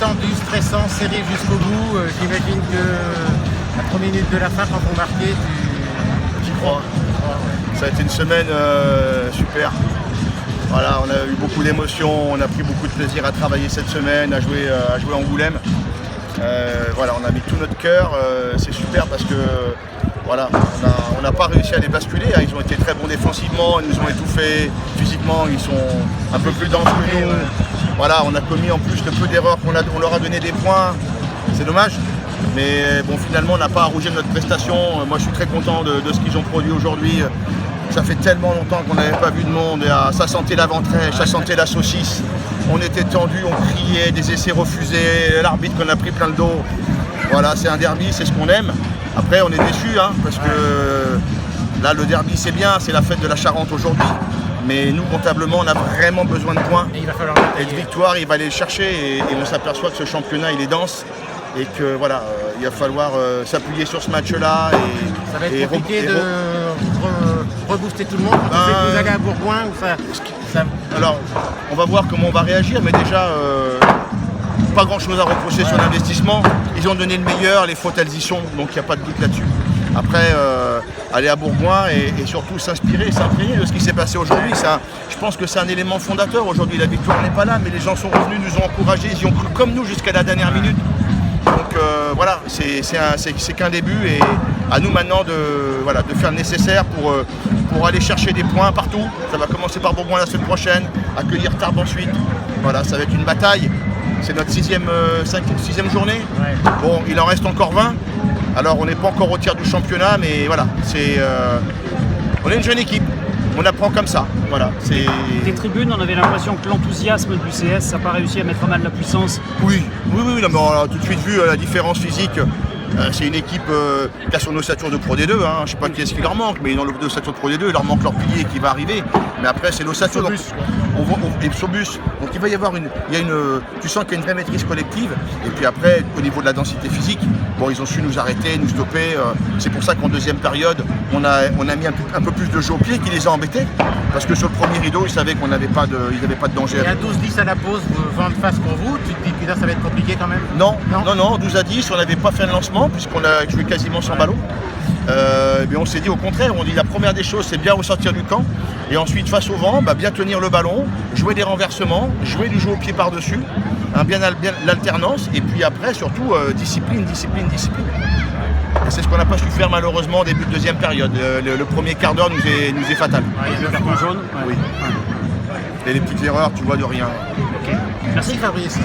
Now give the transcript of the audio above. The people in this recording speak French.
tendu, stressant, serré jusqu'au bout. J'imagine que la première minute de la fin, quand on marquait, tu crois. Ça a été une semaine super. Voilà, on a eu beaucoup d'émotions, on a pris beaucoup de plaisir à travailler cette semaine, à jouer à Angoulême. Voilà, on a mis tout notre cœur, c'est super parce que voilà, on n'a pas réussi à les basculer, hein. Ils ont été très bons défensivement, ils nous ont étouffés physiquement, ils sont un peu plus denses que nous. Voilà, on a commis en plus le peu d'erreurs on leur a donné des points, c'est dommage. Mais bon, finalement, on n'a pas à rougir de notre prestation. Moi, je suis très content de ce qu'ils ont produit aujourd'hui. Ça fait tellement longtemps qu'on n'avait pas vu de monde. Ça sentait la ventrèche, ça sentait la saucisse. On était tendus, on criait, des essais refusés, l'arbitre qu'on a pris plein le dos. Voilà, c'est un derby, c'est ce qu'on aime. Après, on est déçus, hein, parce que là, le derby, c'est bien, c'est la fête de la Charente aujourd'hui. Mais nous, comptablement, on a vraiment besoin de points. Et de victoire, il va aller le chercher. Et on s'aperçoit que ce championnat, il est dense. Et que voilà, il va falloir s'appuyer sur ce match-là. Ça va être compliqué de rebooster tout le monde quand vous allez à Bourgoin. Alors, on va voir comment on va réagir, mais déjà, pas grand-chose à reprocher sur l'investissement. Ils ont donné le meilleur, les fautes, elles y sont, donc il n'y a pas de doute là-dessus. Après, aller à Bourgoin et surtout s'inspirer, s'imprégner de ce qui s'est passé aujourd'hui. Je pense que c'est un élément fondateur. Aujourd'hui, la victoire n'est pas là, mais les gens sont revenus, nous ont encouragés, ils y ont cru comme nous jusqu'à la dernière minute. Donc voilà, c'est qu'un début et à nous maintenant de faire le nécessaire pour aller chercher des points partout. Ça va commencer par Bourgoin la semaine prochaine, accueillir Tarbes ensuite. Voilà, ça va être une bataille. C'est notre sixième journée. Ouais. Bon, il en reste encore 20. Alors on n'est pas encore au tiers du championnat, mais voilà, on est une jeune équipe. On apprend comme ça, voilà. Des tribunes, on avait l'impression que l'enthousiasme du CS, ça n'a pas réussi à mettre à mal la puissance. Oui, non, mais on a tout de suite vu la différence physique. C'est une équipe qui a son ossature de Pro D2, hein. Je ne sais pas qui est-ce qui leur manque, mais dans l'ossature de Pro D2, il leur manque leur pilier qui va arriver. Mais après, c'est l'ossature. Et Sobus. Donc il va y avoir tu sens qu'il y a une vraie maîtrise collective. Et puis après, au niveau de la densité physique, bon, ils ont su nous arrêter, nous stopper. C'est pour ça qu'en deuxième période, on a mis un peu plus de jeu au pied qui les a embêtés. Parce que sur le premier rideau, ils savaient qu'on n'avait pas de danger. Et à 12-10 à la pause, vent de face pour vous, tu te dis que là ça va être compliqué quand même? Non, 12-10, on n'avait pas fait le lancement puisqu'on a joué quasiment sans ballon. Mais on s'est dit au contraire, on dit la première des choses c'est bien ressortir du camp et ensuite face au vent, bien tenir le ballon, jouer des renversements, jouer du jeu au pied par-dessus, bien l'alternance et puis après surtout discipline. Et c'est ce qu'on n'a pas su faire malheureusement au début de deuxième période. Le premier quart d'heure nous est fatal. Le carton jaune. Oui. Et les petites erreurs, tu vois, de rien. Okay. Merci Fabrice.